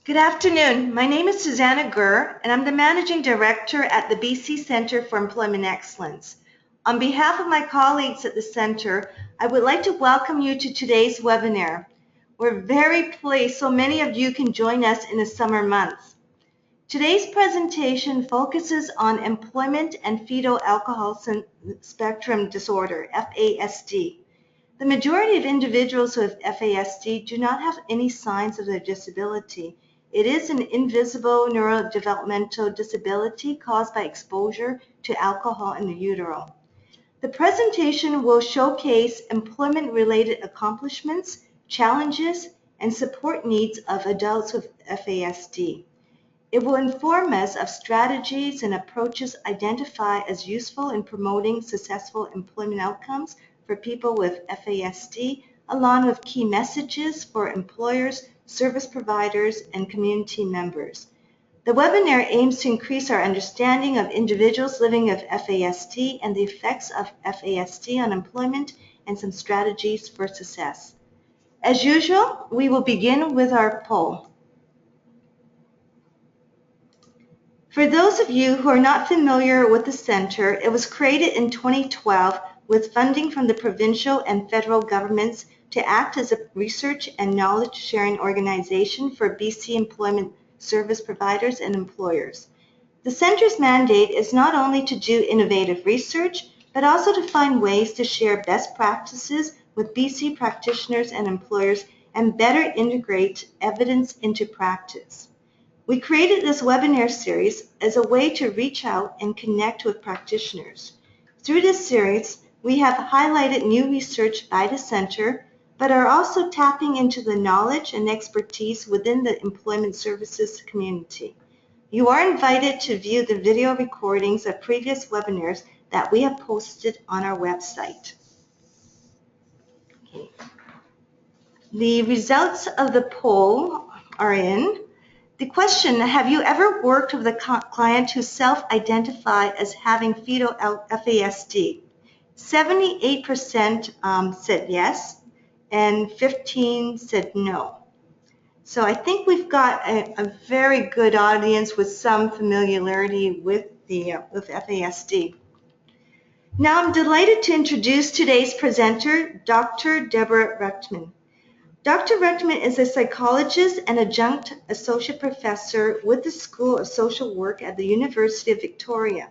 Good afternoon. My name is Susanna Gurr, and I'm the Managing Director at the BC Centre for Employment Excellence. On behalf of my colleagues at the Centre, I would like to welcome you to today's webinar. We're very pleased so many of you can join us in the summer months. Today's presentation focuses on employment and fetal alcohol spectrum disorder, FASD. The majority of individuals with FASD do not have any signs of their disability. It is an invisible neurodevelopmental disability caused by exposure to alcohol in the utero. The presentation will showcase employment-related accomplishments, challenges, and support needs of adults with FASD. It will inform us of strategies and approaches identified as useful in promoting successful employment outcomes for people with FASD, along with key messages for employers, service providers, and community members. The webinar aims to increase our understanding of individuals living with FASD and the effects of FASD on employment and some strategies for success. As usual, we will begin with our poll. For those of you who are not familiar with the Centre, it was created in 2012 with funding from the provincial and federal governments to act as a research and knowledge sharing organization for BC employment service providers and employers. The Centre's mandate is not only to do innovative research, but also to find ways to share best practices with BC practitioners and employers and better integrate evidence into practice. We created this webinar series as a way to reach out and connect with practitioners. Through this series, we have highlighted new research by the Centre, but are also tapping into the knowledge and expertise within the employment services community. You are invited to view the video recordings of previous webinars that we have posted on our website. Okay. The results of the poll are in. The question, have you ever worked with a client who self-identified as having fetal FASD? 78% said yes, and 15% said no. So I think we've got a very good audience with some familiarity with FASD. Now I'm delighted to introduce today's presenter, Dr. Deborah Rechtman. Dr. Rechtman is a psychologist and adjunct associate professor with the School of Social Work at the University of Victoria.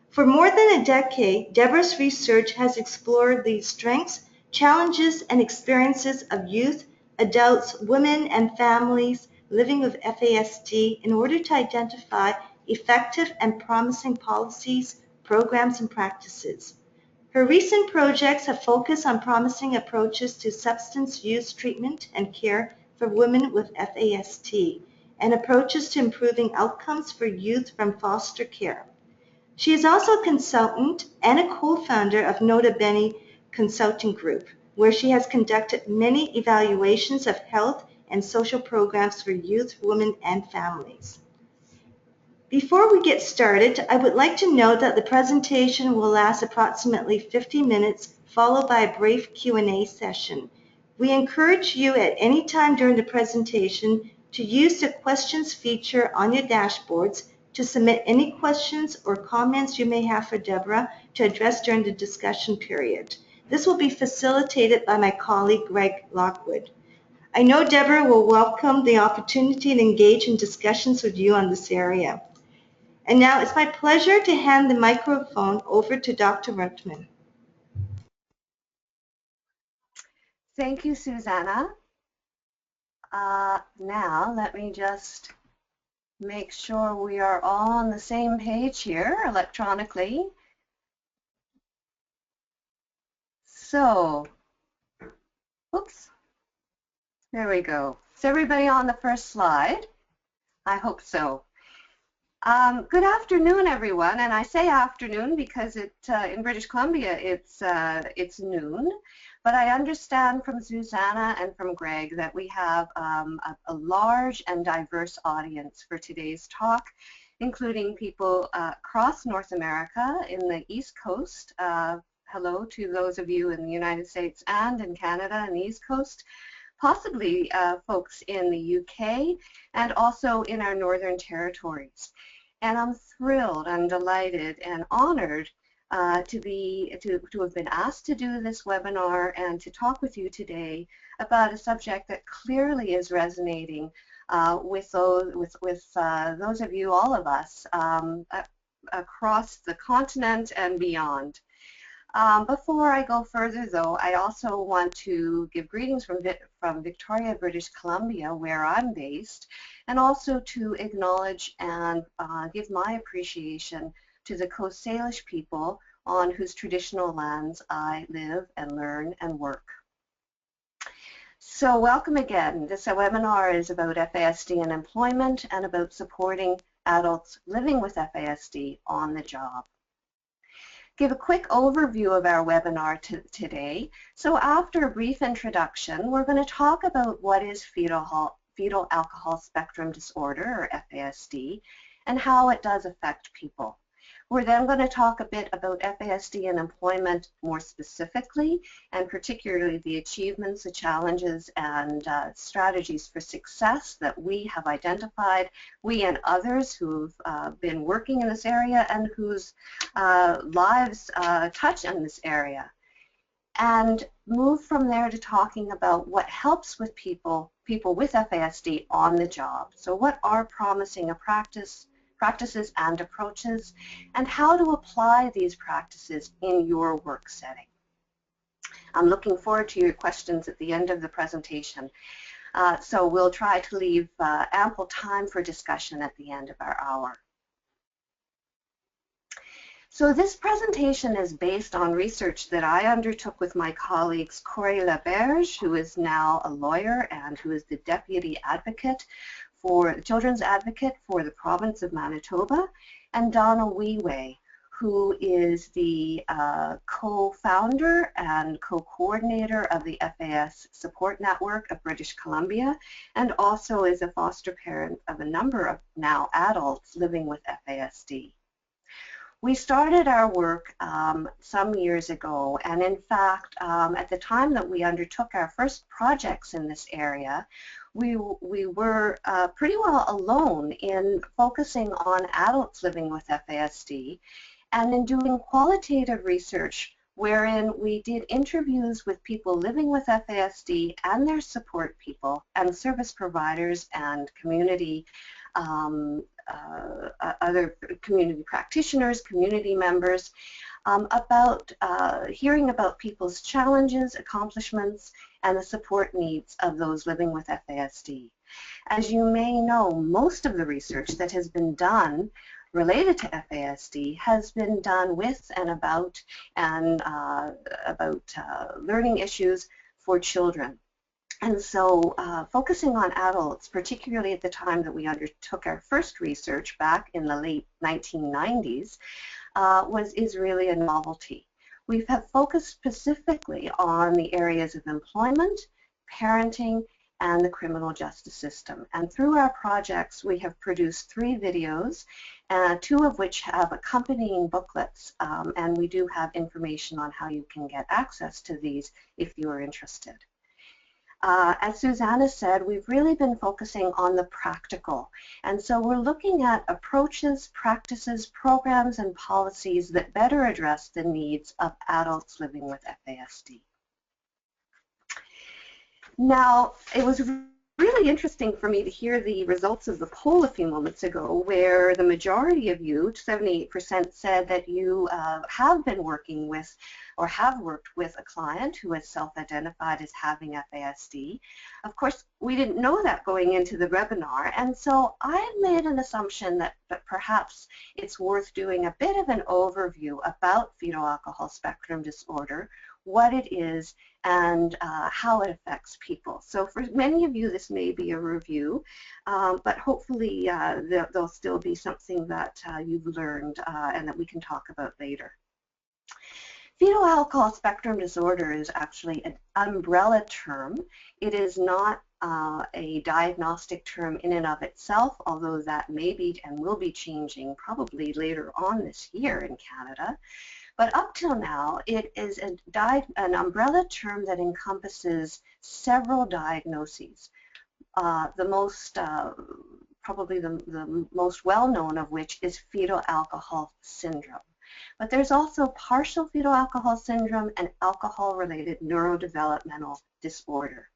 For more than a decade, Deborah's research has explored the strengths, challenges, and experiences of youth, adults, women, and families living with FASD in order to identify effective and promising policies, programs, and practices. Her recent projects have focused on promising approaches to substance use treatment and care for women with FASD and approaches to improving outcomes for youth from foster care. She is also a consultant and a co-founder of Nota Bene Consulting Group, where she has conducted many evaluations of health and social programs for youth, women, and families. Before we get started, I would like to note that the presentation will last approximately 50 minutes, followed by a brief Q&A session. We encourage you at any time during the presentation to use the questions feature on your dashboards to submit any questions or comments you may have for Deborah to address during the discussion period. This will be facilitated by my colleague, Greg Lockwood. I know Deborah will welcome the opportunity to engage in discussions with you on this area. And now it's my pleasure to hand the microphone over to Dr. Rechtman. Thank you, Susanna. Now let me just make sure we are all on the same page here electronically. So, oops, there we go. Is everybody on the first slide? I hope so. Good afternoon, everyone, and I say afternoon because in British Columbia it's noon, but I understand from Susanna and from Greg that we have a large and diverse audience for today's talk, including people across North America in the East Coast. Hello to those of you in the United States and in Canada and the East Coast, possibly folks in the UK and also in our Northern Territories. And I'm thrilled and delighted and honored to have been asked to do this webinar and to talk with you today about a subject that clearly is resonating with those of you, all of us, across the continent and beyond. Before I go further, though, I also want to give greetings from Victoria, British Columbia, where I'm based, and also to acknowledge and give my appreciation to the Coast Salish people on whose traditional lands I live and learn and work. So welcome again. This webinar is about FASD and employment and about supporting adults living with FASD on the job. Give a quick overview of our webinar today. So after a brief introduction, we're going to talk about what is fetal alcohol spectrum disorder, or FASD, and how it does affect people. We're then going to talk a bit about FASD and employment more specifically, and particularly the achievements, the challenges, and strategies for success that we have identified, we and others who've been working in this area and whose lives touch on this area. And move from there to talking about what helps with people with FASD on the job. So what are promising practices and approaches, and how to apply these practices in your work setting. I'm looking forward to your questions at the end of the presentation. So we'll try to leave ample time for discussion at the end of our hour. So this presentation is based on research that I undertook with my colleagues Corey Laberge, who is now a lawyer and who is the Deputy Advocate Children's Advocate for the province of Manitoba, and Donna Wee-Way, who is the co-founder and co-coordinator of the FAS Support Network of British Columbia, and also is a foster parent of a number of now adults living with FASD. We started our work some years ago, and in fact, at the time that we undertook our first projects in this area, we were pretty well alone in focusing on adults living with FASD and in doing qualitative research wherein we did interviews with people living with FASD and their support people and service providers and community other community practitioners, community members, about hearing about people's challenges, accomplishments, and the support needs of those living with FASD. As you may know, most of the research that has been done related to FASD has been done with and about learning issues for children. And so focusing on adults, particularly at the time that we undertook our first research back in the late 1990s, is really a novelty. We have focused specifically on the areas of employment, parenting, and the criminal justice system. And through our projects, we have produced 3 videos, 2 of which have accompanying booklets, and we do have information on how you can get access to these if you are interested. As Susanna said, we've really been focusing on the practical. And so we're looking at approaches, practices, programs, and policies that better address the needs of adults living with FASD. Now, it was really interesting for me to hear the results of the poll a few moments ago, where the majority of you, 78%, said that you have been working with or have worked with a client who is self-identified as having FASD. Of course, we didn't know that going into the webinar, and so I made an assumption that perhaps it's worth doing a bit of an overview about fetal alcohol spectrum disorder, what it is, and how it affects people. So for many of you, this may be a review, but hopefully there'll still be something that you've learned and that we can talk about later. Fetal alcohol spectrum disorder is actually an umbrella term. It is not a diagnostic term in and of itself, although that may be and will be changing probably later on this year in Canada. But up till now, it is an umbrella term that encompasses several diagnoses. The most, probably the most well-known of which is fetal alcohol syndrome. But there's also partial fetal alcohol syndrome and alcohol-related neurodevelopmental disorder.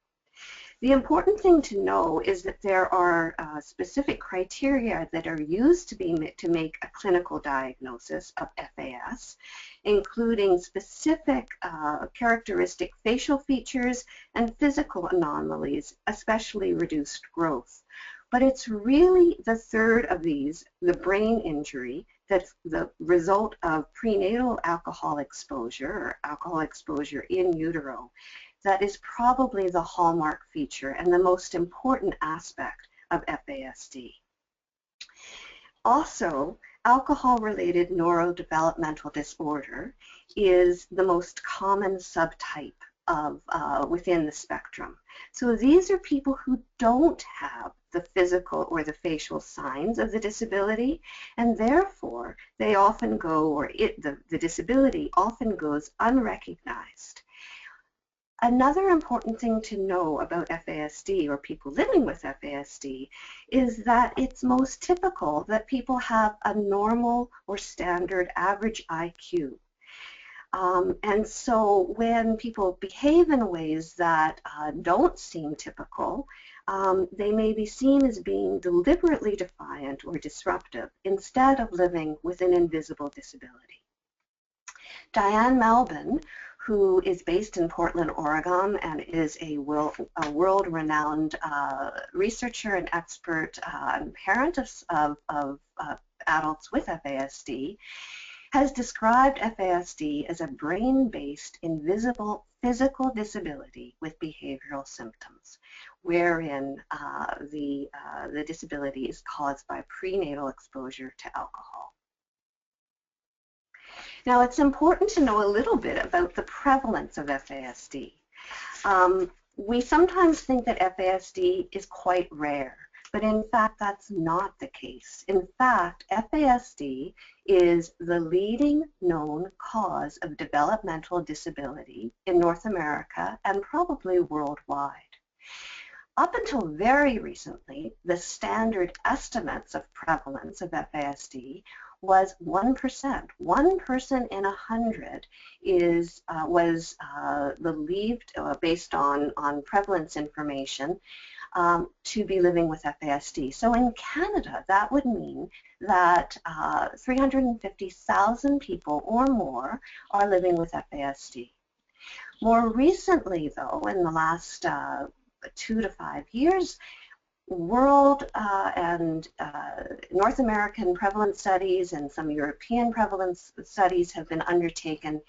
The important thing to know is that there are specific criteria that are used to make a clinical diagnosis of FAS, including specific characteristic facial features and physical anomalies, especially reduced growth. But it's really the third of these, the brain injury, that's the result of prenatal alcohol exposure or alcohol exposure in utero, that is probably the hallmark feature and the most important aspect of FASD. Also, alcohol-related neurodevelopmental disorder is the most common subtype of within the spectrum. So these are people who don't have the physical or the facial signs of the disability, and therefore they often go, or the disability often goes unrecognized. Another important thing to know about FASD, or people living with FASD, is that it's most typical that people have a normal or standard average IQ. And so when people behave in ways that don't seem typical, they may be seen as being deliberately defiant or disruptive instead of living with an invisible disability. Diane Malbin, who is based in Portland, Oregon, and is a world-renowned researcher and expert and parent of adults with FASD, has described FASD as a brain-based invisible physical disability with behavioral symptoms, wherein the disability is caused by prenatal exposure to alcohol. Now, it's important to know a little bit about the prevalence of FASD. We sometimes think that FASD is quite rare, but in fact, that's not the case. In fact, FASD is the leading known cause of developmental disability in North America and probably worldwide. Up until very recently, the standard estimates of prevalence of FASD was 1%. 1 person in 100 was believed, based on prevalence information, to be living with FASD. So in Canada, that would mean that 350,000 people or more are living with FASD. More recently, though, in the last 2 to 5 years, world and North American prevalence studies and some European prevalence studies have been undertaken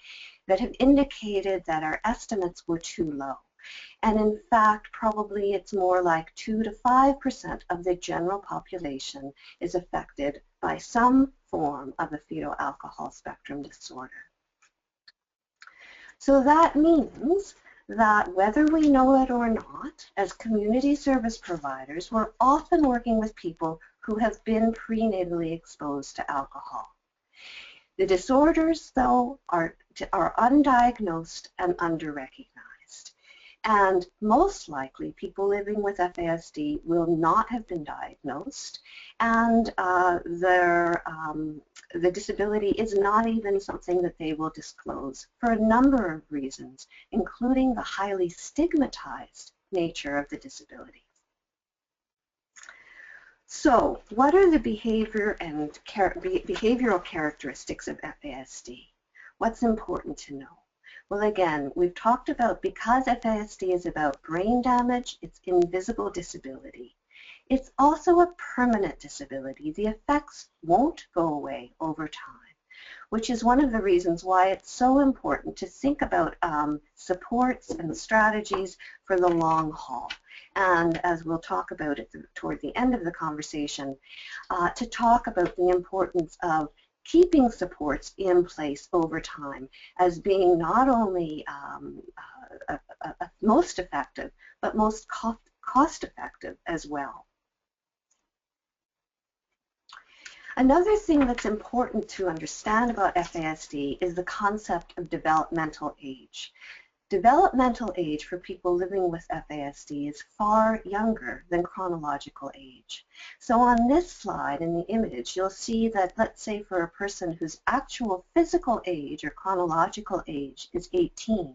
that have indicated that our estimates were too low. And in fact, probably it's more like 2 to 5% of the general population is affected by some form of the fetal alcohol spectrum disorder. So that means that whether we know it or not, as community service providers, we're often working with people who have been prenatally exposed to alcohol. The disorders, though, are undiagnosed and underrecognized. And most likely, people living with FASD will not have been diagnosed, and the disability is not even something that they will disclose for a number of reasons, including the highly stigmatized nature of the disability. So, what are the behavioral characteristics of FASD? What's important to know? Well, again, we've talked about, because FASD is about brain damage, it's invisible disability. It's also a permanent disability. The effects won't go away over time, which is one of the reasons why it's so important to think about supports and strategies for the long haul. And as we'll talk about it toward the end of the conversation, to talk about the importance of keeping supports in place over time as being not only most effective, but most cost effective as well. Another thing that's important to understand about FASD is the concept of developmental age. Developmental age for people living with FASD is far younger than chronological age. So on this slide in the image, you'll see that, let's say for a person whose actual physical age or chronological age is 18,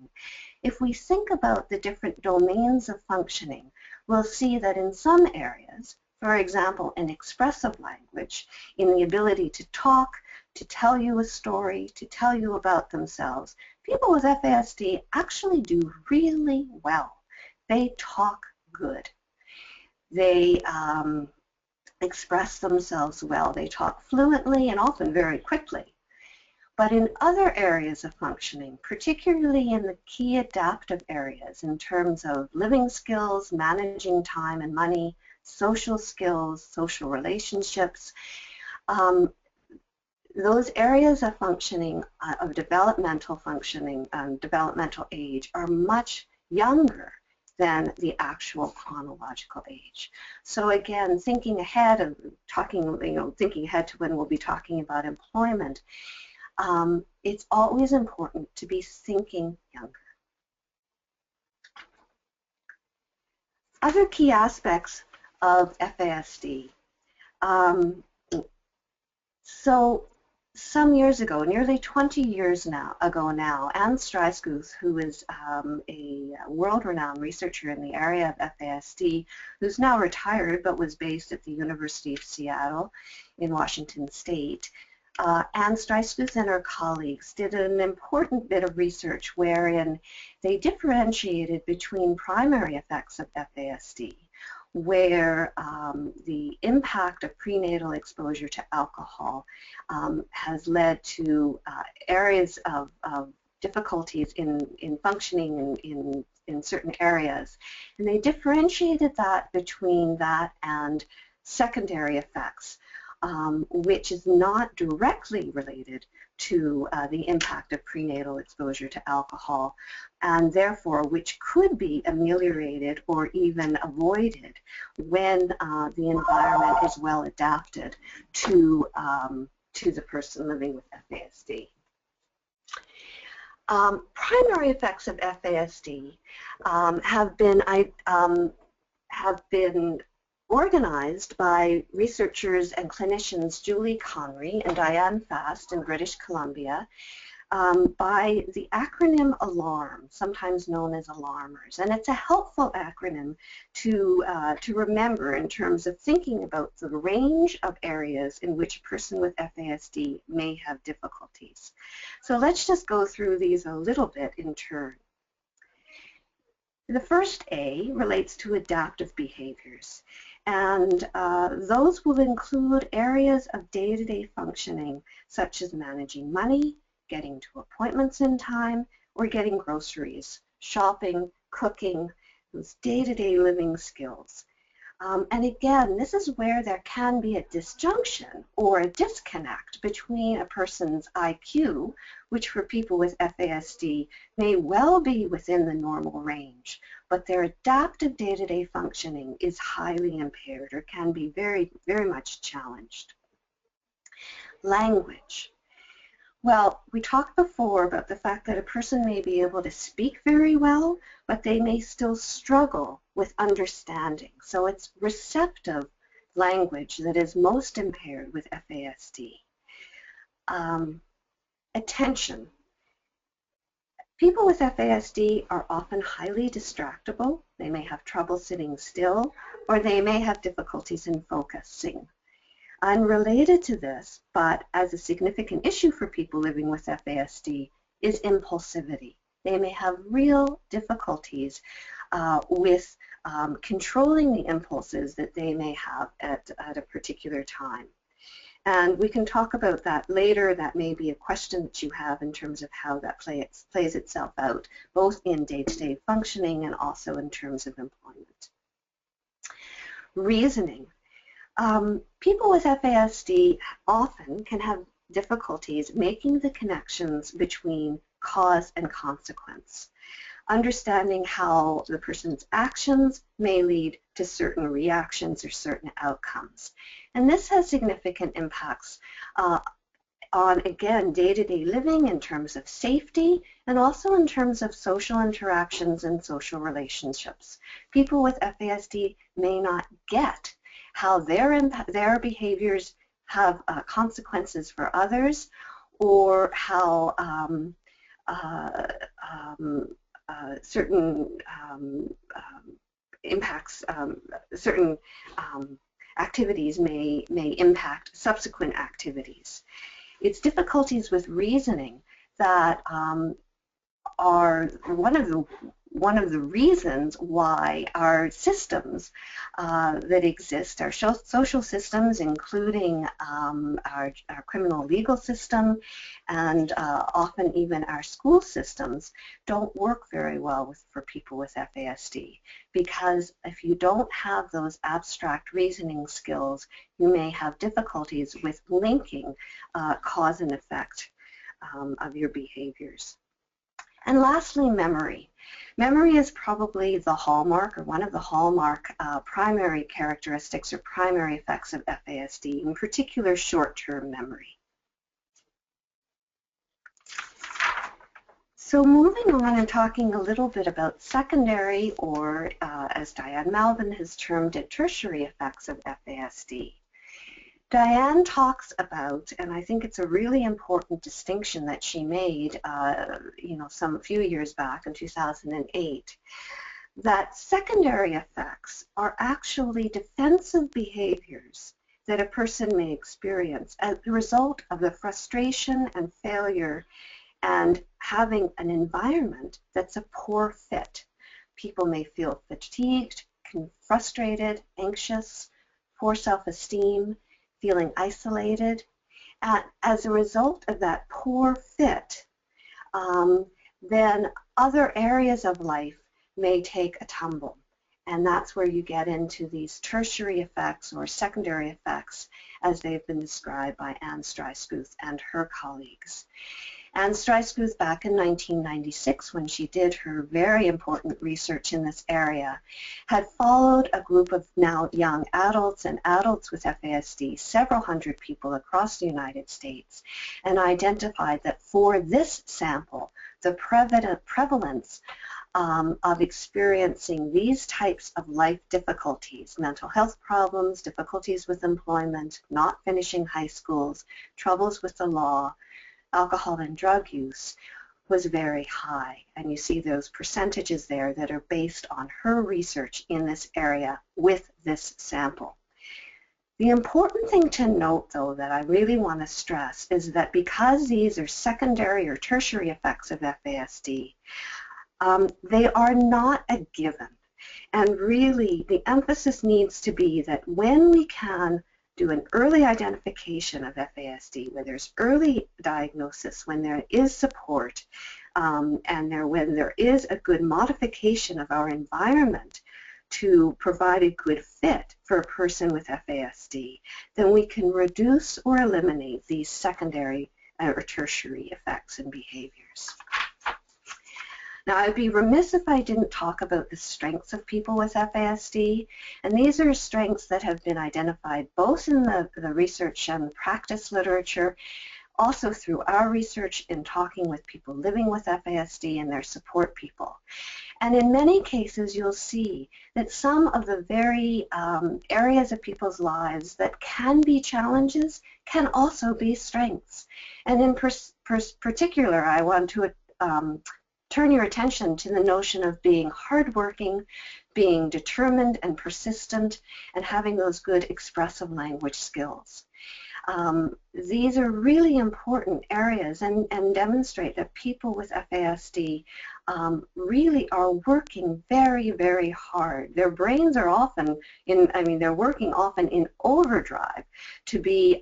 if we think about the different domains of functioning, we'll see that in some areas, for example, in expressive language, in the ability to talk, to tell you a story, to tell you about themselves, people with FASD actually do really well. They talk good. They express themselves well. They talk fluently and often very quickly. But in other areas of functioning, particularly in the key adaptive areas in terms of living skills, managing time and money, social skills, social relationships, those areas of functioning, of developmental functioning and developmental age are much younger than the actual chronological age. So again, thinking ahead and thinking ahead to when we'll be talking about employment, it's always important to be thinking younger. Other key aspects of FASD. So some years ago, nearly 20 years ago now, Anne Streisguth, who is a world-renowned researcher in the area of FASD, who's now retired but was based at the University of Seattle in Washington State, Anne Streisguth and her colleagues did an important bit of research wherein they differentiated between primary effects of FASD, where the impact of prenatal exposure to alcohol has led to areas of difficulties in functioning in certain areas. And they differentiated that between that and secondary effects, which is not directly related to the impact of prenatal exposure to alcohol, and therefore which could be ameliorated or even avoided when the environment is well adapted to the person living with FASD. Primary effects of FASD have been organized by researchers and clinicians Julie Connery and Diane Fast in British Columbia by the acronym ALARM, sometimes known as alarmers. And it's a helpful acronym to remember in terms of thinking about the range of areas in which a person with FASD may have difficulties. So let's just go through these a little bit in turn. The first A relates to adaptive behaviors. And those will include areas of day-to-day functioning, such as managing money, getting to appointments in time, or getting groceries, shopping, cooking, those day-to-day living skills. And again, this is where there can be a disjunction or a disconnect between a person's IQ, which for people with FASD may well be within the normal range, but their adaptive day-to-day functioning is highly impaired or can be very, very much challenged. Language. Well, we talked before about the fact that a person may be able to speak very well, but they may still struggle with understanding. So it's receptive language that is most impaired with FASD. Attention. People with FASD are often highly distractible. They may have trouble sitting still, or they may have difficulties in focusing. Unrelated to this, but as a significant issue for people living with FASD, is impulsivity. They may have real difficulties with controlling the impulses that they may have at a particular time. And we can talk about that later. That may be a question that you have in terms of how that plays itself out, both in day-to-day functioning and also in terms of employment. Reasoning. People with FASD often can have difficulties making the connections between cause and consequence. understanding how the person's actions may lead to certain reactions or certain outcomes. And this has significant impacts on, again, day-to-day living in terms of safety and also in terms of social interactions and social relationships. People with FASD may not get how their behaviors have consequences for others, or how certain impacts, certain activities may impact subsequent activities. It's difficulties with reasoning that are one of the reasons why our systems that exist, our social systems, including our criminal legal system and often even our school systems, don't work very well for people with FASD, because if you don't have those abstract reasoning skills, you may have difficulties with linking cause and effect of your behaviors. And lastly, memory. Memory is probably the hallmark, or one of the hallmark primary characteristics or primary effects of FASD, in particular short-term memory. So moving on and talking a little bit about secondary, or as Diane Malvin has termed it, tertiary effects of FASD. Diane talks about, and I think it's a really important distinction that she made, some few years back in 2008, that secondary effects are actually defensive behaviors that a person may experience as a result of the frustration and failure and having an environment that's a poor fit. People may feel fatigued, frustrated, anxious, poor self-esteem, feeling isolated. As a result of that poor fit, then other areas of life may take a tumble. And that's where you get into these tertiary effects or secondary effects, as they've been described by Anne Stryskuth and her colleagues. Anne Stryskuth, back in 1996, when she did her very important research in this area, had followed a group of now young adults and adults with FASD, several hundred people across the United States, and identified that for this sample, the prevalence of experiencing these types of life difficulties, mental health problems, difficulties with employment, not finishing high schools, troubles with the law, alcohol and drug use, was very high. And you see those percentages there that are based on her research in this area with this sample. The important thing to note, though, that I really want to stress is that because these are secondary or tertiary effects of FASD, they are not a given. And really, the emphasis needs to be that when we can do an early identification of FASD, where there's early diagnosis, when there is support, and when there is a good modification of our environment to provide a good fit for a person with FASD, then we can reduce or eliminate these secondary or tertiary effects and behaviors. Now, I'd be remiss if I didn't talk about the strengths of people with FASD, and these are strengths that have been identified both in the research and practice literature, also through our research in talking with people living with FASD and their support people. And in many cases, you'll see that some of the very areas of people's lives that can be challenges can also be strengths. And in particular, I want to turn your attention to the notion of being hardworking, being determined and persistent, and having those good expressive language skills. These are really important areas and demonstrate that people with FASD really are working very, very hard. Their brains are often they're working often in overdrive to be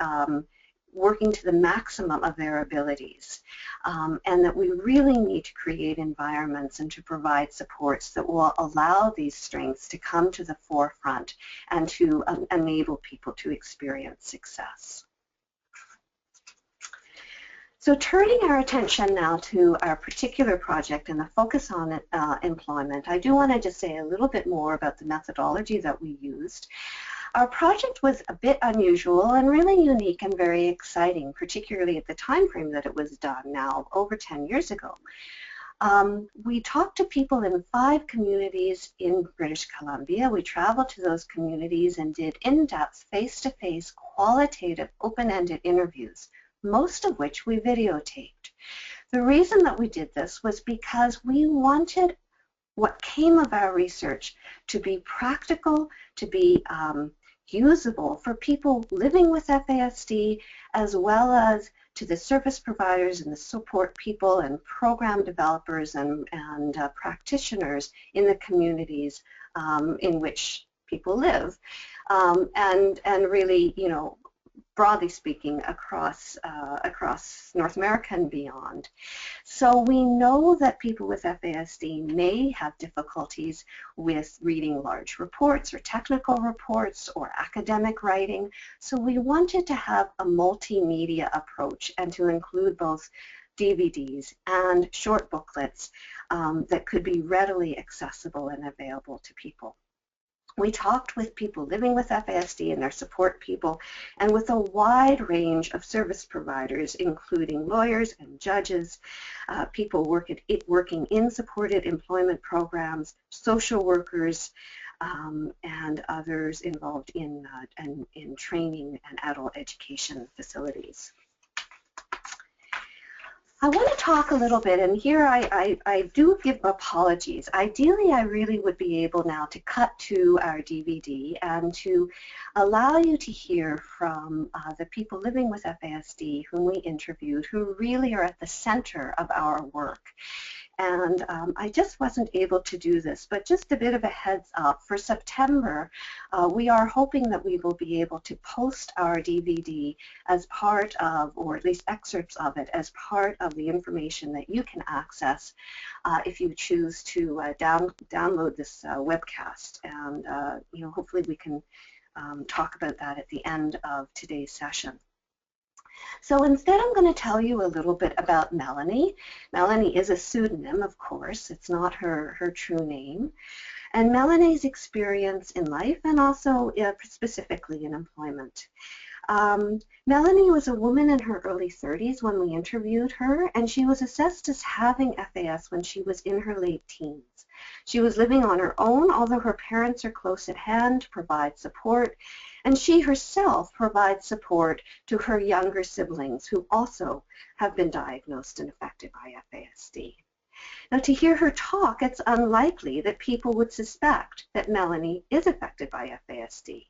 working to the maximum of their abilities, and that we really need to create environments and to provide supports that will allow these strengths to come to the forefront and to enable people to experience success. So turning our attention now to our particular project and the focus on employment, I do want to just say a little bit more about the methodology that we used. Our project was a bit unusual and really unique and very exciting, particularly at the time frame that it was done now, over 10 years ago. We talked to people in 5 communities in British Columbia. We traveled to those communities and did in-depth, face-to-face, qualitative, open-ended interviews, most of which we videotaped. The reason that we did this was because we wanted what came of our research to be practical, to be usable for people living with FASD, as well as to the service providers and the support people and program developers and practitioners in the communities in which people live, and really, you know, broadly speaking, across North America and beyond. So we know that people with FASD may have difficulties with reading large reports or technical reports or academic writing. So we wanted to have a multimedia approach and to include both DVDs and short booklets that could be readily accessible and available to people. We talked with people living with FASD and their support people, and with a wide range of service providers, including lawyers and judges, people working in supported employment programs, social workers, and others involved in training and adult education facilities. I want to talk a little bit, and here I do give apologies. Ideally, I really would be able now to cut to our DVD and to allow you to hear from the people living with FASD whom we interviewed, who really are at the center of our work. And I just wasn't able to do this, but just a bit of a heads up. For September, we are hoping that we will be able to post our DVD as part of, or at least excerpts of it, as part of the information that you can access if you choose to download this webcast. And you know, hopefully we can talk about that at the end of today's session. So instead, I'm going to tell you a little bit about Melanie. Melanie is a pseudonym, of course. It's not her true name. And Melanie's experience in life and also specifically in employment. Melanie was a woman in her early 30s when we interviewed her, and she was assessed as having FAS when she was in her late teens. She was living on her own, although her parents are close at hand to provide support, and she herself provides support to her younger siblings who also have been diagnosed and affected by FASD. Now, to hear her talk, it's unlikely that people would suspect that Melanie is affected by FASD.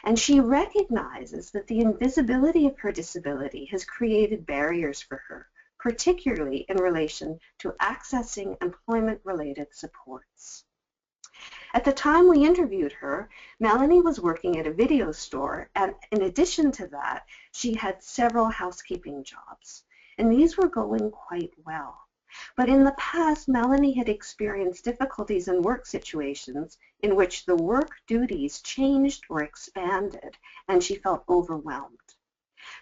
And she recognizes that the invisibility of her disability has created barriers for her, particularly in relation to accessing employment-related supports. At the time we interviewed her, Melanie was working at a video store, and in addition to that, she had several housekeeping jobs, and these were going quite well. But in the past, Melanie had experienced difficulties in work situations in which the work duties changed or expanded, and she felt overwhelmed.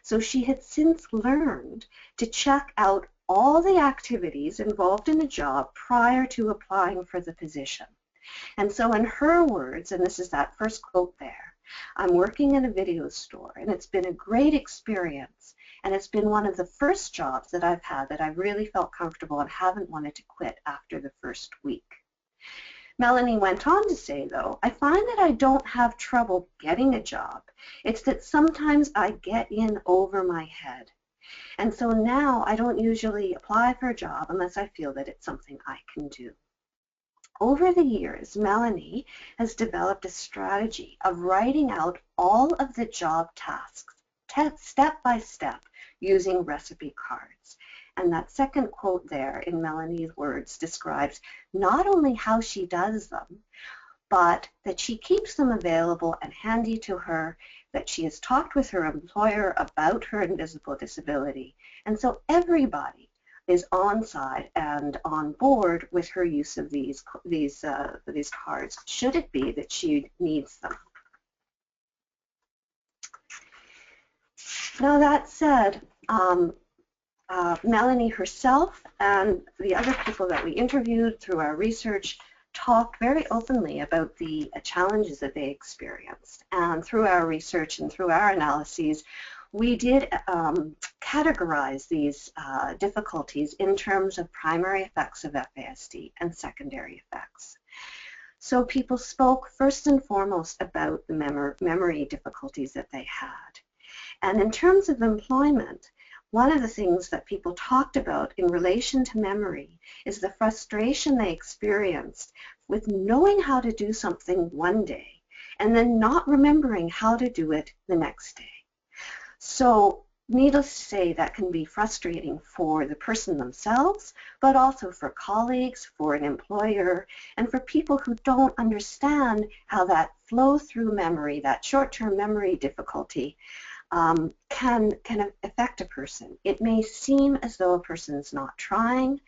So she had since learned to check out all the activities involved in a job prior to applying for the position. And so in her words, and this is that first quote there, "I'm working in a video store, and it's been a great experience, and it's been one of the first jobs that I've had that I really felt comfortable and haven't wanted to quit after the first week." Melanie went on to say, though, "I find that I don't have trouble getting a job. It's that sometimes I get in over my head. And so now I don't usually apply for a job unless I feel that it's something I can do." Over the years, Melanie has developed a strategy of writing out all of the job tasks, step by step, using recipe cards. And that second quote there in Melanie's words describes not only how she does them, but that she keeps them available and handy to her, that she has talked with her employer about her invisible disability. And so everybody is on side and on board with her use of these cards, should it be that she needs them. Now that said, Melanie herself and the other people that we interviewed through our research talked very openly about the challenges that they experienced. And through our research and through our analyses, we did categorize these difficulties in terms of primary effects of FASD and secondary effects. So people spoke first and foremost about the memory difficulties that they had. And in terms of employment, one of the things that people talked about in relation to memory is the frustration they experienced with knowing how to do something one day and then not remembering how to do it the next day. So needless to say, that can be frustrating for the person themselves, but also for colleagues, for an employer, and for people who don't understand how that flow through memory, that short-term memory difficulty, can affect a person. It may seem as though a person's not trying,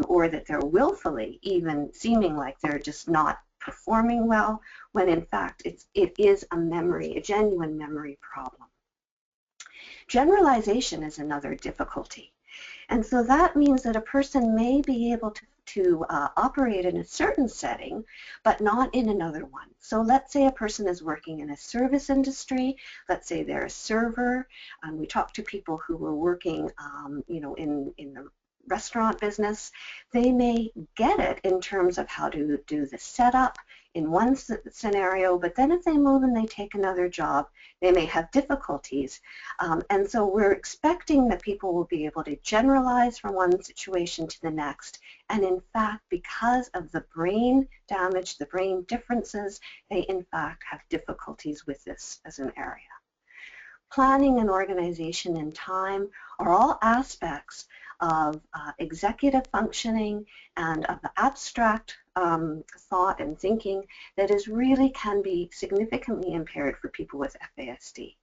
or that they're willfully even seeming like they're just not performing well, when in fact it is a genuine memory problem. Generalization is another difficulty. And so that means that a person may be able to operate in a certain setting, but not in another one. So let's say a person is working in a service industry. Let's say they're a server. We talk to people who were working, in the restaurant business. They may get it in terms of how to do the setup in one scenario, but then if they move and they take another job, they may have difficulties. And so we're expecting that people will be able to generalize from one situation to the next. And in fact, because of the brain damage, the brain differences, they in fact have difficulties with this as an area. Planning and organization and time are all aspects of executive functioning and of the abstract thought and thinking that really can be significantly impaired for people with FASD.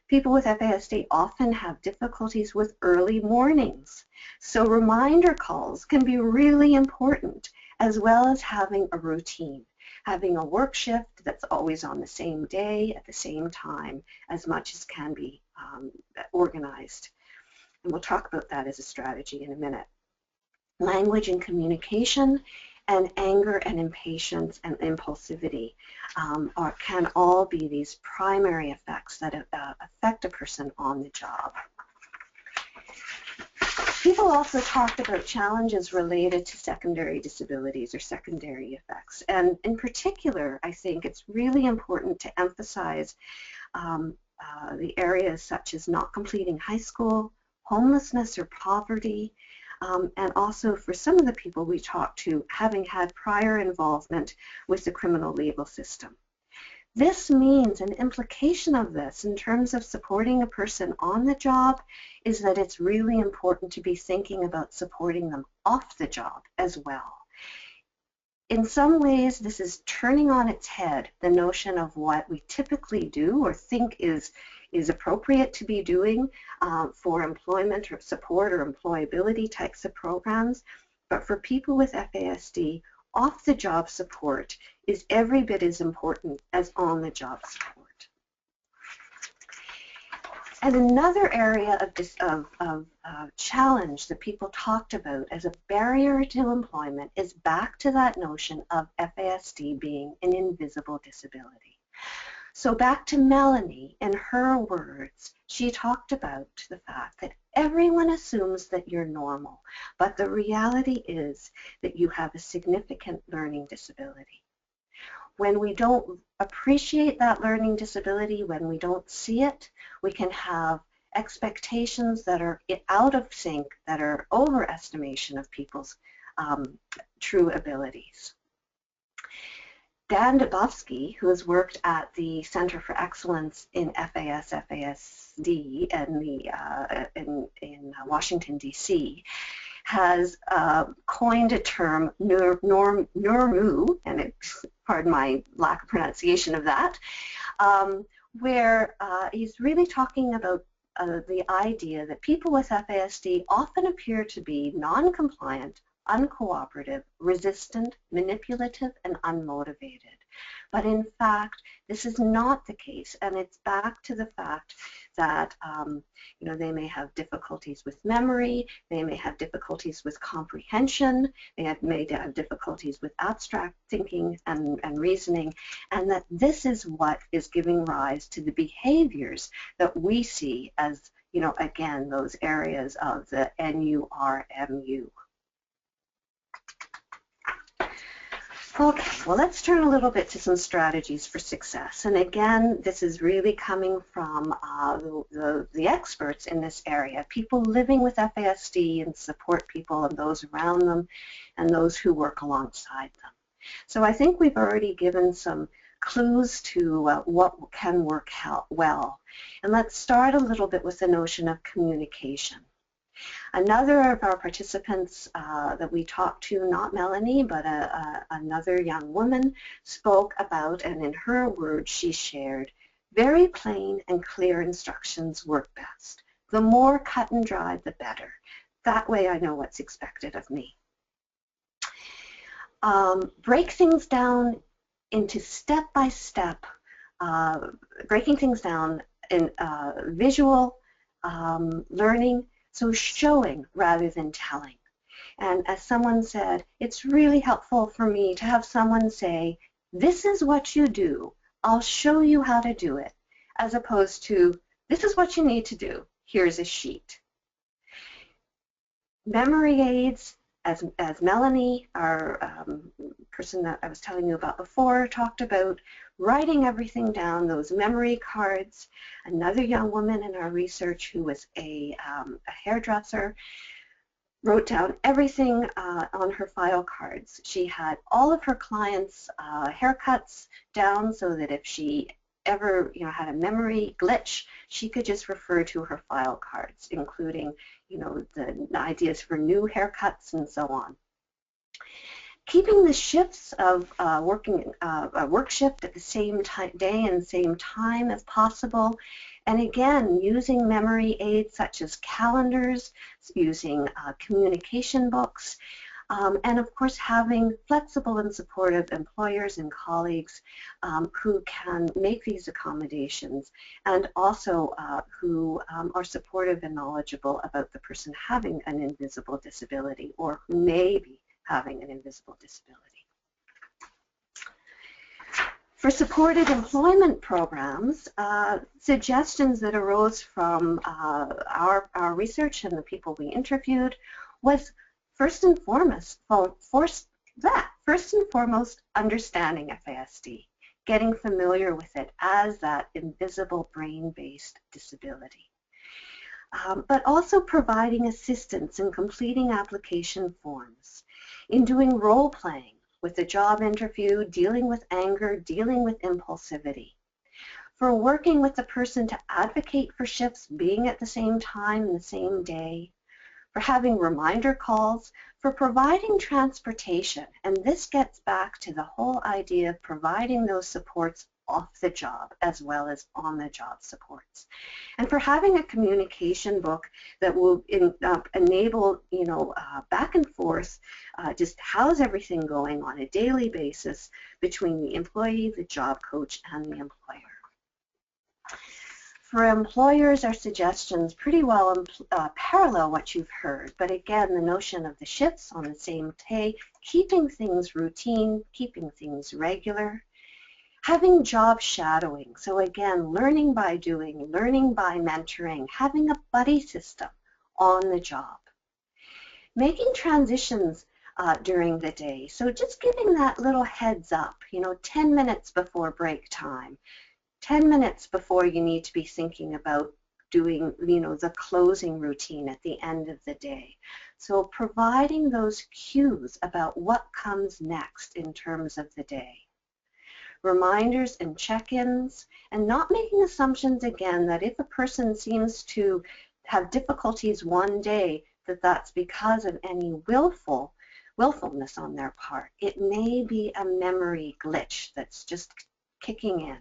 People with FASD often have difficulties with early mornings, so reminder calls can be really important, as well as having a routine. Having a work shift that's always on the same day at the same time, as much as can be organized. And we'll talk about that as a strategy in a minute. Language and communication, and anger and impatience and impulsivity can all be these primary effects that affect a person on the job. People also talked about challenges related to secondary disabilities or secondary effects. And in particular, I think it's really important to emphasize the areas such as not completing high school, homelessness or poverty, and also for some of the people we talked to having had prior involvement with the criminal legal system. This means an implication of this in terms of supporting a person on the job is that it's really important to be thinking about supporting them off the job as well. In some ways, this is turning on its head the notion of what we typically do or think is appropriate to be doing for employment or support or employability types of programs. But for people with FASD, off-the-job support is every bit as important as on-the-job support. And another area of challenge that people talked about as a barrier to employment is back to that notion of FASD being an invisible disability. So back to Melanie, in her words, she talked about the fact that everyone assumes that you're normal, but the reality is that you have a significant learning disability. When we don't appreciate that learning disability, when we don't see it, we can have expectations that are out of sync, that are overestimation of people's true abilities. Dan Dubovsky, who has worked at the Center for Excellence in FASD in Washington, D.C., has coined a term, NURMU, and pardon my lack of pronunciation of that, where he's really talking about the idea that people with FASD often appear to be non-compliant, uncooperative, resistant, manipulative, and unmotivated. But in fact, this is not the case, and it's back to the fact that they may have difficulties with memory, they may have difficulties with comprehension, they may have difficulties with abstract thinking and reasoning, and that this is what is giving rise to the behaviors that we see as, again, those areas of the NURMU. Okay, well, let's turn a little bit to some strategies for success. And again, this is really coming from the experts in this area, people living with FASD and support people and those around them and those who work alongside them. So I think we've already given some clues to what can work well. And let's start a little bit with the notion of communication. Another of our participants that we talked to, not Melanie, but another young woman, spoke about, and in her words she shared, very plain and clear instructions work best. The more cut and dry, the better. That way I know what's expected of me. Break things down into step-by-step, breaking things down in visual learning, so showing rather than telling. And as someone said, it's really helpful for me to have someone say, this is what you do, I'll show you how to do it, as opposed to, this is what you need to do, here's a sheet. Memory aids, as Melanie, our person that I was telling you about before, talked about, writing everything down, those memory cards. Another young woman in our research who was a hairdresser wrote down everything on her file cards. She had all of her clients' haircuts down so that if she ever had a memory glitch, she could just refer to her file cards, including the ideas for new haircuts and so on. Keeping the shifts of working a work shift at the same day and same time as possible, and again using memory aids such as calendars, using communication books, and of course having flexible and supportive employers and colleagues who can make these accommodations, and also who are supportive and knowledgeable about the person having an invisible disability or who may be having an invisible disability. For supported employment programs, suggestions that arose from our research and the people we interviewed was first and foremost understanding FASD, getting familiar with it as that invisible brain-based disability. But also providing assistance in completing application forms, in doing role-playing with the job interview, dealing with anger, dealing with impulsivity, for working with the person to advocate for shifts being at the same time and the same day, for having reminder calls, for providing transportation, and this gets back to the whole idea of providing those supports off the job as well as on the job supports, and for having a communication book that will enable back and forth, just how's everything going on a daily basis between the employee, the job coach, and the employer. For employers, our suggestions pretty well parallel what you've heard, but again, the notion of the shifts on the same day, keeping things routine, keeping things regular, having job shadowing, so again, learning by doing, learning by mentoring, having a buddy system on the job, making transitions during the day, so just giving that little heads up, 10 minutes before break time, 10 minutes before you need to be thinking about doing, the closing routine at the end of the day. So providing those cues about what comes next in terms of the day. Reminders and check-ins, and not making assumptions again that if a person seems to have difficulties one day, that's because of any willfulness on their part. It may be a memory glitch that's just kicking in.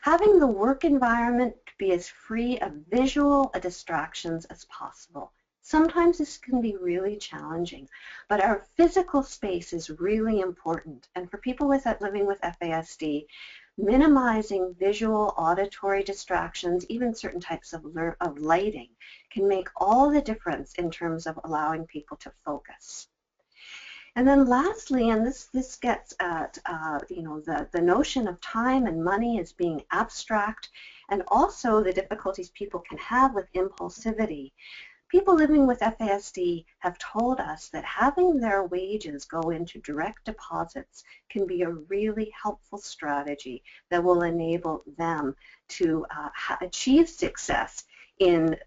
Having the work environment be as free of visual distractions as possible. Sometimes this can be really challenging, but our physical space is really important. And for people living with FASD, minimizing visual, auditory distractions, even certain types of lighting, can make all the difference in terms of allowing people to focus. And then lastly, and this gets at the notion of time and money as being abstract, and also the difficulties people can have with impulsivity. People living with FASD have told us that having their wages go into direct deposits can be a really helpful strategy that will enable them to achieve success in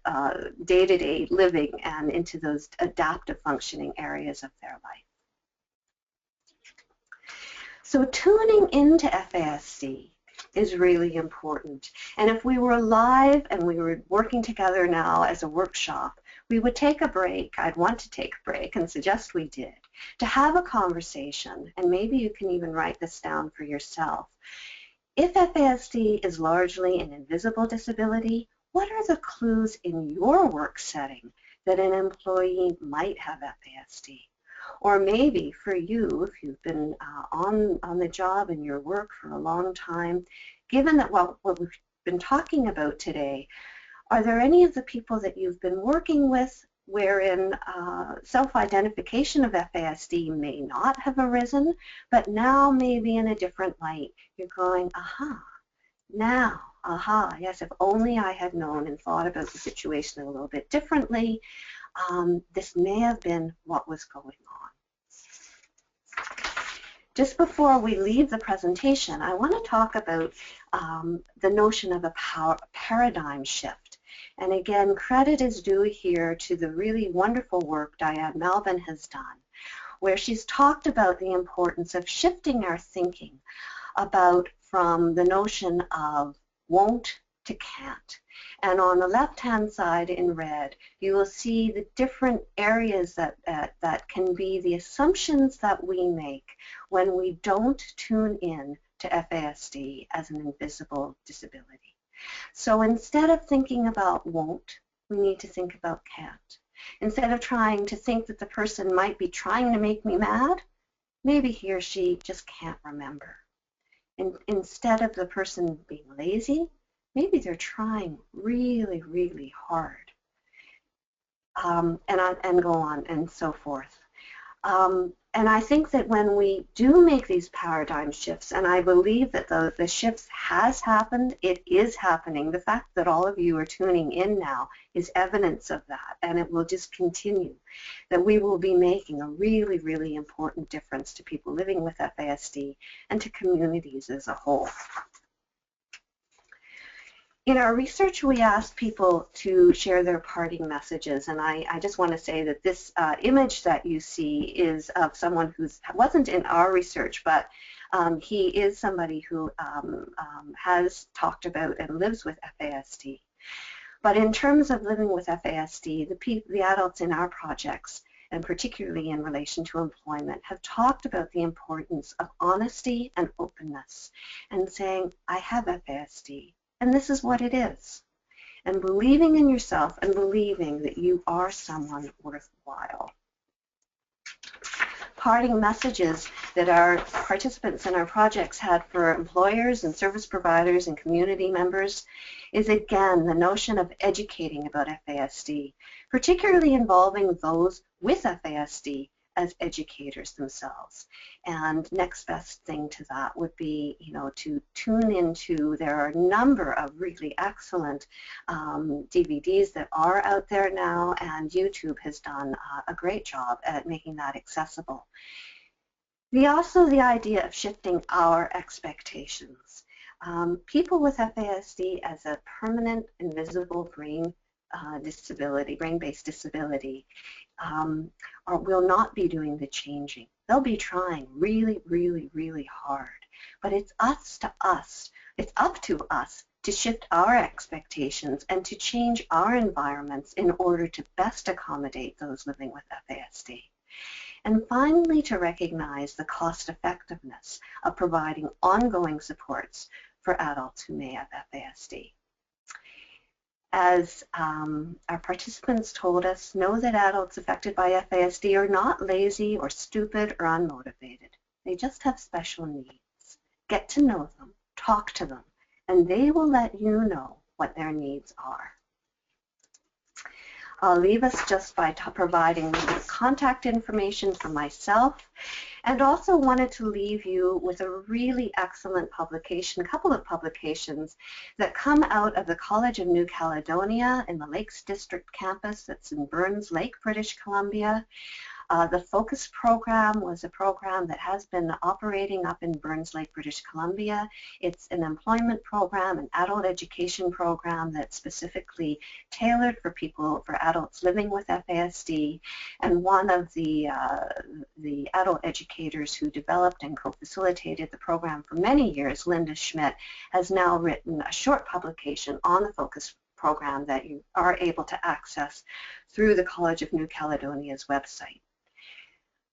day-to-day living and into those adaptive functioning areas of their life. So tuning into FASD is really important. And if we were live and we were working together now as a workshop, we would take a break. I'd want to take a break and suggest we did, to have a conversation, and maybe you can even write this down for yourself. If FASD is largely an invisible disability, what are the clues in your work setting that an employee might have FASD? Or maybe for you, if you've been on the job in your work for a long time, given that what we've been talking about today, are there any of the people that you've been working with wherein self-identification of FASD may not have arisen, but now maybe in a different light? You're going, aha, now, aha, yes, if only I had known and thought about the situation a little bit differently, this may have been what was going on. Just before we leave the presentation, I want to talk about the notion of a paradigm shift. And again, credit is due here to the really wonderful work Diane Malvin has done, where she's talked about the importance of shifting our thinking about from the notion of won't to can't. And on the left-hand side in red, you will see the different areas that can be the assumptions that we make when we don't tune in to FASD as an invisible disability. So instead of thinking about won't, we need to think about can't. Instead of trying to think that the person might be trying to make me mad, maybe he or she just can't remember. And instead of the person being lazy, maybe they're trying really, really hard, and go on and so forth. And I think that when we do make these paradigm shifts, and I believe that the shifts has happened, it is happening. The fact that all of you are tuning in now is evidence of that, and it will just continue, that we will be making a really, really important difference to people living with FASD and to communities as a whole. In our research, we asked people to share their parting messages, and I just want to say that this image that you see is of someone who wasn't in our research, but he is somebody who has talked about and lives with FASD. But in terms of living with FASD, the adults in our projects, and particularly in relation to employment, have talked about the importance of honesty and openness, and saying, I have FASD. And this is what it is. And believing in yourself and believing that you are someone worthwhile. Parting messages that our participants in our projects had for employers and service providers and community members is, again, the notion of educating about FASD, particularly involving those with FASD as educators themselves. And next best thing to that would be, to tune into, there are a number of really excellent DVDs that are out there now, and YouTube has done a great job at making that accessible. Also the idea of shifting our expectations. People with FASD as a permanent invisible brain disability, brain-based disability, will not be doing the changing. They'll be trying really, really, really hard. But it's up to us to shift our expectations and to change our environments in order to best accommodate those living with FASD. And finally, to recognize the cost effectiveness of providing ongoing supports for adults who may have FASD. as our participants told us, know that adults affected by FASD are not lazy or stupid or unmotivated. They just have special needs. Get to know them, talk to them, and they will let you know what their needs are. I'll leave us just by providing contact information for myself, and also wanted to leave you with a really excellent publication, a couple of publications that come out of the College of New Caledonia in the Lakes District campus that's in Burns Lake, British Columbia. The FOCUS program was a program that has been operating up in Burns Lake, British Columbia. It's an employment program, an adult education program that's specifically tailored for people, for adults living with FASD. And one of the adult educators who developed and co-facilitated the program for many years, Linda Schmidt, has now written a short publication on the FOCUS program that you are able to access through the College of New Caledonia's website.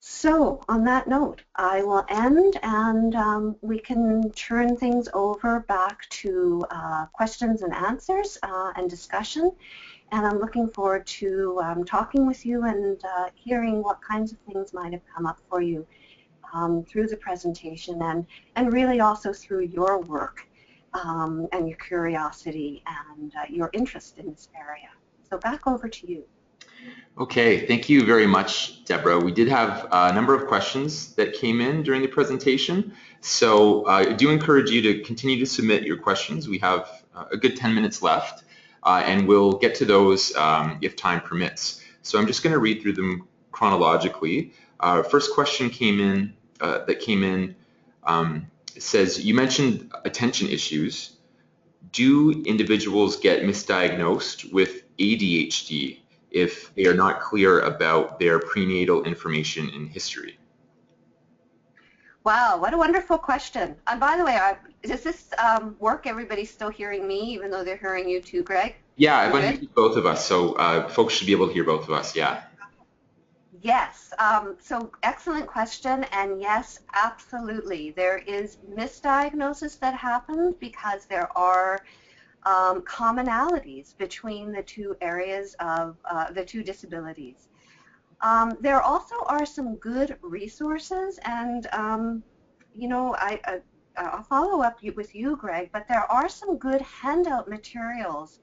So on that note, I will end, and we can turn things over back to questions and answers and discussion. And I'm looking forward to talking with you and hearing what kinds of things might have come up for you through the presentation, and really also through your work and your curiosity and your interest in this area. So back over to you. Okay, thank you very much, Deborah. We did have a number of questions that came in during the presentation, so I do encourage you to continue to submit your questions. We have a good 10 minutes left, and we'll get to those if time permits. So I'm just going to read through them chronologically. First question came in says, you mentioned attention issues. Do individuals get misdiagnosed with ADHD if they are not clear about their prenatal information and history? Wow, what a wonderful question. And by the way, does this work? Everybody's still hearing me, even though they're hearing you too, Greg? Yeah, I've unmuted both of us, so folks should be able to hear both of us, yeah. Yes, so excellent question, and yes, absolutely. There is misdiagnosis that happens because there are commonalities between the two areas of the two disabilities. There also are some good resources, and you know, I'll follow up with you, Greg, but there are some good handout materials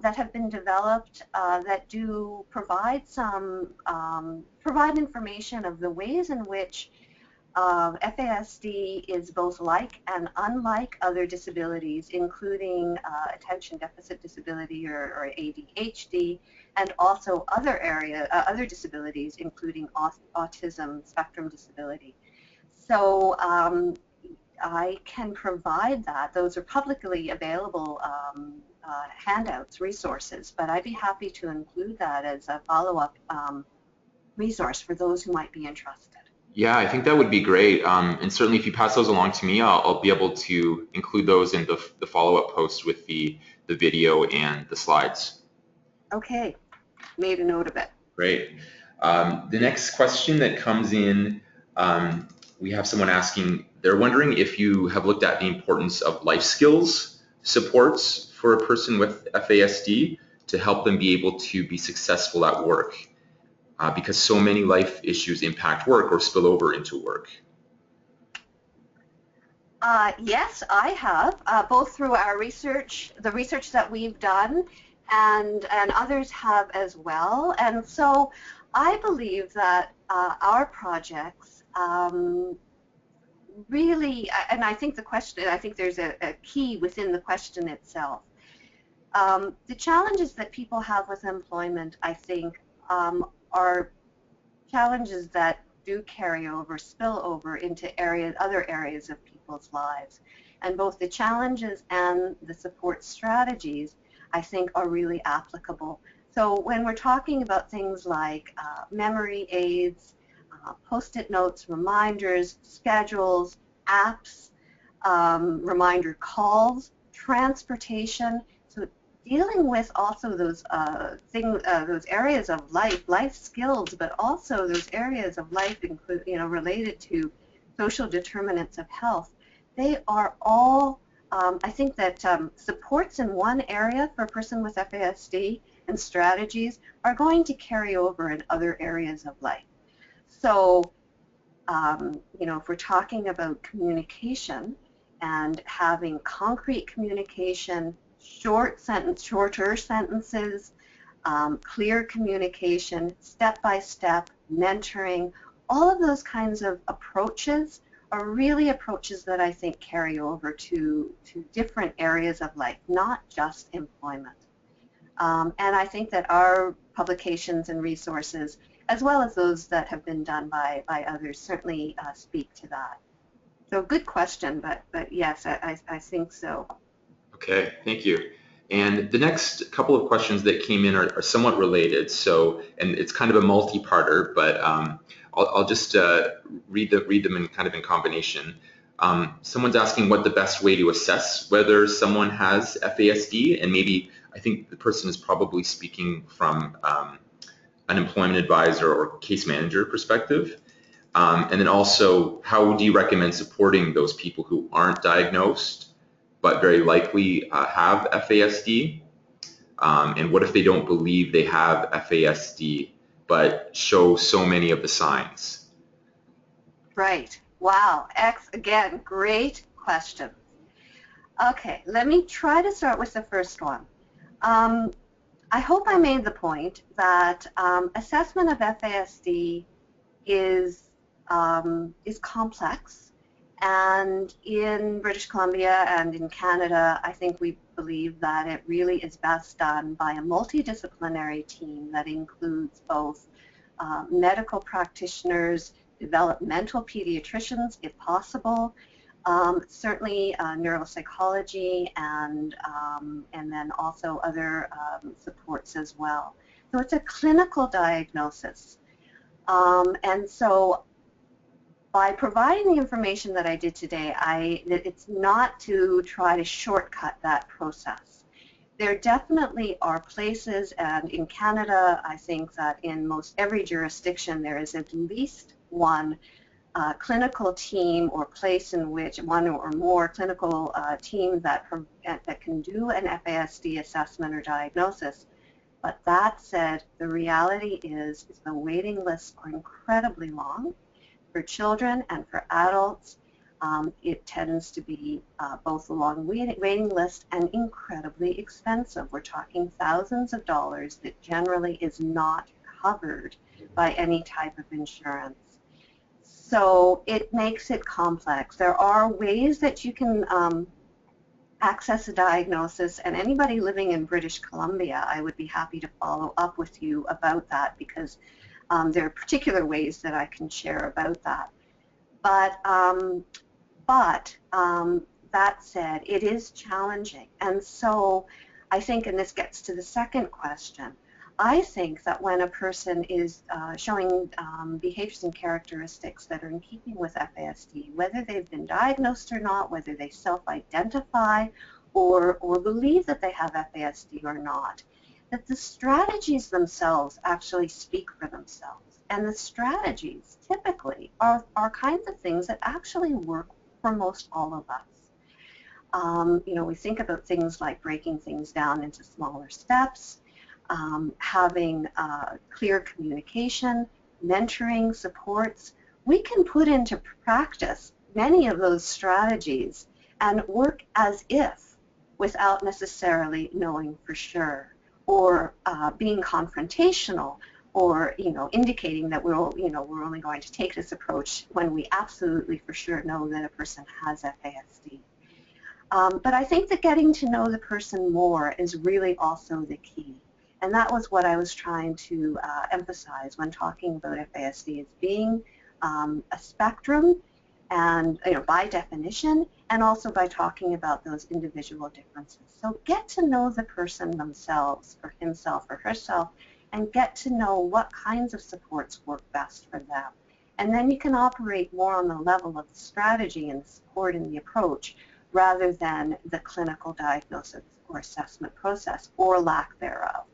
that have been developed that do provide provide information of the ways in which FASD is both like and unlike other disabilities, including attention deficit disability or ADHD, and also other disabilities, including autism spectrum disability. So I can provide that. Those are publicly available handouts, resources, but I'd be happy to include that as a follow-up resource for those who might be interested. Yeah, I think that would be great. And certainly if you pass those along to me, I'll be able to include those in the follow-up post with the video and the slides. Okay, made a note of it. Great. The next question that comes in, we have someone asking, they're wondering if you have looked at the importance of life skills supports for a person with FASD to help them be able to be successful at work. Because so many life issues impact work or spill over into work. Yes, I have, both through our research, the research that we've done, and others have as well. And so I believe that our projects really, and I think there's a key within the question itself. The challenges that people have with employment, I think, are challenges that do carry over, spill over into other areas of people's lives. And both the challenges and the support strategies, I think, are really applicable. So when we're talking about things like memory aids, post-it notes, reminders, schedules, apps, reminder calls, transportation, so dealing with also those those areas of life skills, but also those areas of life related to social determinants of health, they are all I think that supports in one area for a person with FASD and strategies are going to carry over in other areas of life. So, you know, if we're talking about communication and having concrete communication, shorter sentences, clear communication, step-by-step, mentoring, all of those kinds of approaches are really approaches that I think carry over to different areas of life, not just employment. And I think that our publications and resources, as well as those that have been done by others, certainly speak to that. So good question, but yes, I think so. Okay, thank you. And the next couple of questions that came in are somewhat related. So, and it's kind of a multi-parter, but I'll just read them in kind of in combination. Someone's asking what the best way to assess whether someone has FASD, and maybe I think the person is probably speaking from an employment advisor or case manager perspective. And then also, how do you recommend supporting those people who aren't diagnosed but very likely have FASD? And what if they don't believe they have FASD but show so many of the signs? Right. Wow. Again, great question. Okay, let me try to start with the first one. I hope I made the point that assessment of FASD is complex. And in British Columbia and in Canada, I think we believe that it really is best done by a multidisciplinary team that includes both medical practitioners, developmental pediatricians, if possible, certainly neuropsychology, and then also other supports as well. So it's a clinical diagnosis. And so by providing the information that I did today, it's not to try to shortcut that process. There definitely are places, and in Canada, I think that in most every jurisdiction there is at least one clinical team or place in which one or more clinical teams that can do an FASD assessment or diagnosis. But that said, the reality is the waiting lists are incredibly long. For children and for adults, it tends to be both a long waiting list and incredibly expensive. We're talking thousands of dollars that generally is not covered by any type of insurance. So it makes it complex. There are ways that you can access a diagnosis, and anybody living in British Columbia, I would be happy to follow up with you about that, because there are particular ways that I can share about that. But that said, it is challenging. And so I think, and this gets to the second question, I think that when a person is showing behaviors and characteristics that are in keeping with FASD, whether they've been diagnosed or not, whether they self-identify or believe that they have FASD or not, that the strategies themselves actually speak for themselves. And the strategies typically are kinds of things that actually work for most all of us. You know, we think about things like breaking things down into smaller steps, having clear communication, mentoring, supports. We can put into practice many of those strategies and work as if without necessarily knowing for sure, or being confrontational, or indicating that we're only going to take this approach when we absolutely for sure know that a person has FASD. But I think that getting to know the person more is really also the key. And that was what I was trying to emphasize when talking about FASD as being a spectrum, and by definition, and also by talking about those individual differences. So get to know the person themselves, or himself or herself, and get to know what kinds of supports work best for them. And then you can operate more on the level of the strategy and the support and the approach, rather than the clinical diagnosis or assessment process, or lack thereof.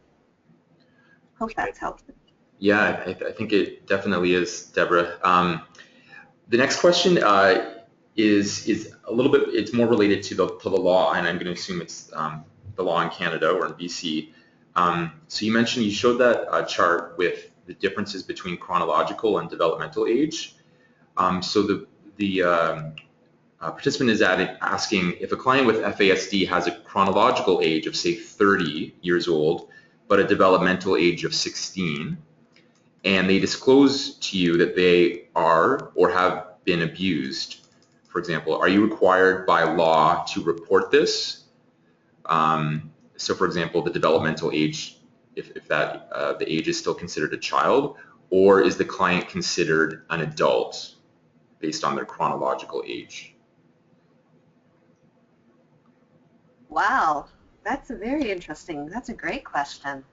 Hope that's helpful. Yeah, I think it definitely is, Deborah. The next question is a little bit, it's more related to the law, and I'm going to assume it's the law in Canada or in BC. So you mentioned, you showed that chart with the differences between chronological and developmental age. So the participant is asking if a client with FASD has a chronological age of, say, 30 years old, but a developmental age of 16, and they disclose to you that they are or have been abused, for example, are you required by law to report this? So, for example, the developmental age, if that the age is still considered a child, or is the client considered an adult based on their chronological age? Wow, that's a very interesting, that's a great question.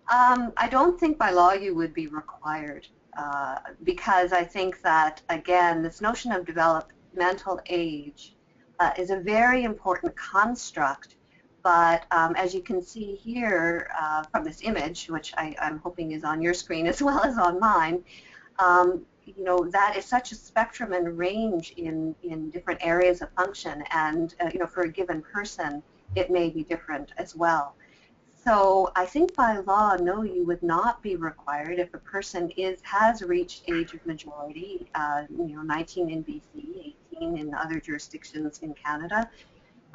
I don't think by law you would be required because I think that, again, this notion of developmental age is a very important construct, but as you can see here from this image, which I'm hoping is on your screen as well as on mine, you know, that is such a spectrum and range in different areas of function, and you know, for a given person it may be different as well. So I think by law, no, you would not be required if a person has reached age of majority, you know, 19 in BC, 18 in other jurisdictions in Canada.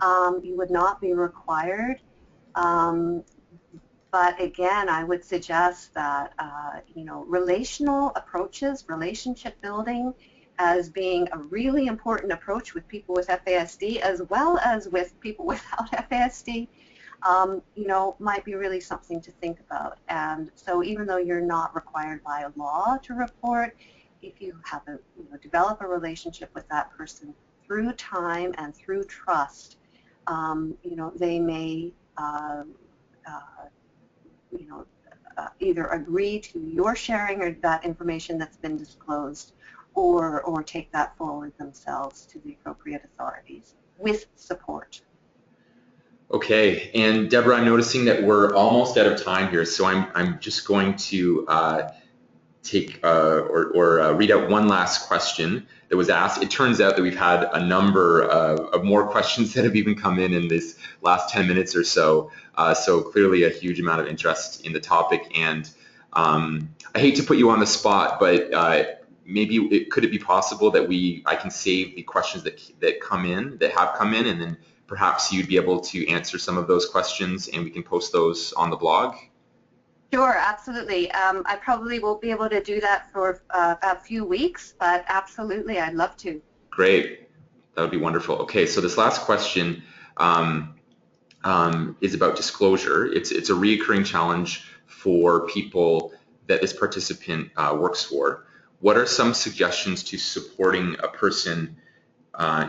You would not be required. But again, I would suggest that, you know, relational approaches, relationship building as being a really important approach with people with FASD as well as with people without FASD, you know, might be really something to think about. And so even though you're not required by a law to report, if you have develop a relationship with that person through time and through trust, you know, they may, you know, either agree to your sharing or that information that's been disclosed, or take that forward themselves to the appropriate authorities with support. Okay, and Deborah, I'm noticing that we're almost out of time here, so I'm just going to take read out one last question that was asked. It turns out that we've had a number of more questions that have even come in this last 10 minutes or so. So clearly a huge amount of interest in the topic, and I hate to put you on the spot, but maybe could it be possible that I can save the questions that have come in, and then perhaps you'd be able to answer some of those questions and we can post those on the blog? Sure, absolutely. I probably won't be able to do that for a few weeks, but absolutely, I'd love to. Great, that would be wonderful. Okay, so this last question is about disclosure. It's a reoccurring challenge for people that this participant works for. What are some suggestions to supporting a person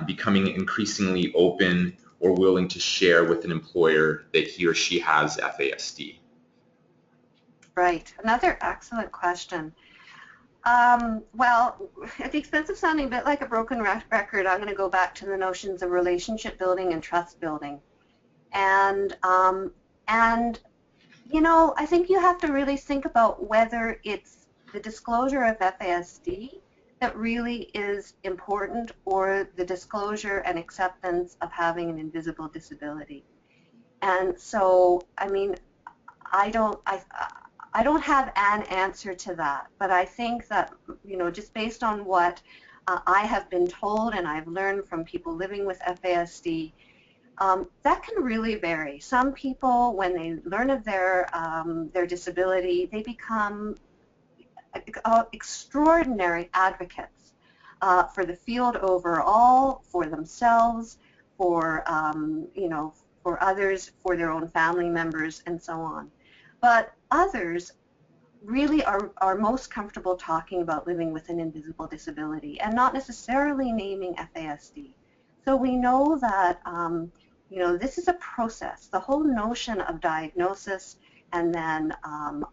becoming increasingly open or willing to share with an employer that he or she has FASD? Right, another excellent question. Well, at the expense of sounding a bit like a broken record, I'm going to go back to the notions of relationship building and trust building. And you know, I think you have to really think about whether it's the disclosure of FASD that really is important, or the disclosure and acceptance of having an invisible disability. And so, I mean, I don't have an answer to that, but I think that, you know, just based on what I have been told and I've learned from people living with FASD, that can really vary. Some people, when they learn of their disability, they become extraordinary advocates for the field overall, for themselves, for you know, for others, for their own family members, and so on. But others really are most comfortable talking about living with an invisible disability and not necessarily naming FASD. So we know that you know, this is a process. The whole notion of diagnosis and then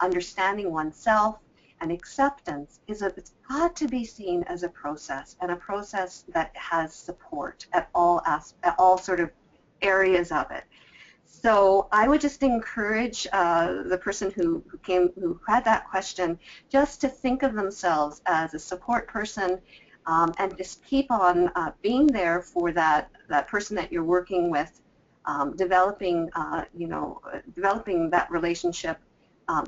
understanding oneself and acceptance it's got to be seen as a process, and a process that has support at all sort of areas of it. So I would just encourage the person who had that question just to think of themselves as a support person and just keep on being there for that person that you're working with, developing developing that relationship,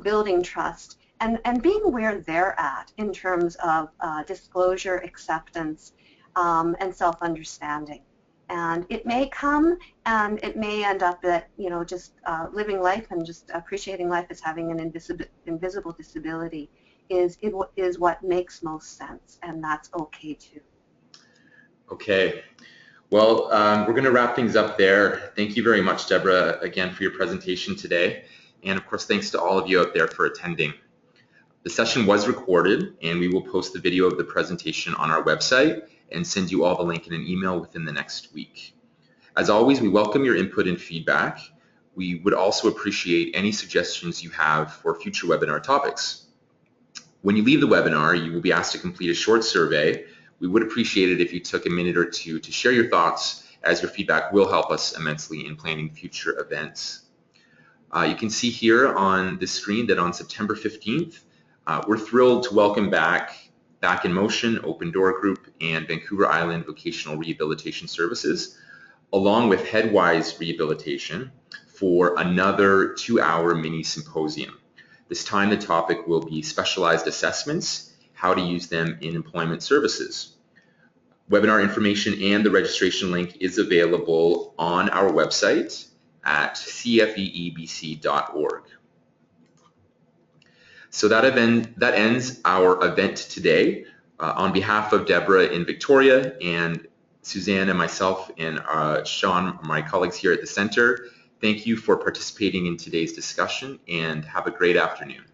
building trust, and being where they're at in terms of disclosure, acceptance, and self-understanding. And it may come, and it may end up that, just living life and just appreciating life as having an invisible disability is what makes most sense, and that's okay too. Okay. Well, we're going to wrap things up there. Thank you very much, Deborah, again, for your presentation today. And of course, thanks to all of you out there for attending. The session was recorded, and we will post the video of the presentation on our website and send you all the link in an email within the next week. As always, we welcome your input and feedback. We would also appreciate any suggestions you have for future webinar topics. When you leave the webinar, you will be asked to complete a short survey. We would appreciate it if you took a minute or two to share your thoughts, as your feedback will help us immensely in planning future events. You can see here on the screen that on September 15th, we're thrilled to welcome back in Motion, Open Door Group, and Vancouver Island Vocational Rehabilitation Services, along with Headwise Rehabilitation, for another 2-hour mini symposium. This time the topic will be specialized assessments, how to use them in employment services. Webinar information and the registration link is available on our website at cfeebc.org. So that ends our event today. On behalf of Deborah in Victoria and Suzanne and myself and Sean, my colleagues here at the center, thank you for participating in today's discussion, and have a great afternoon.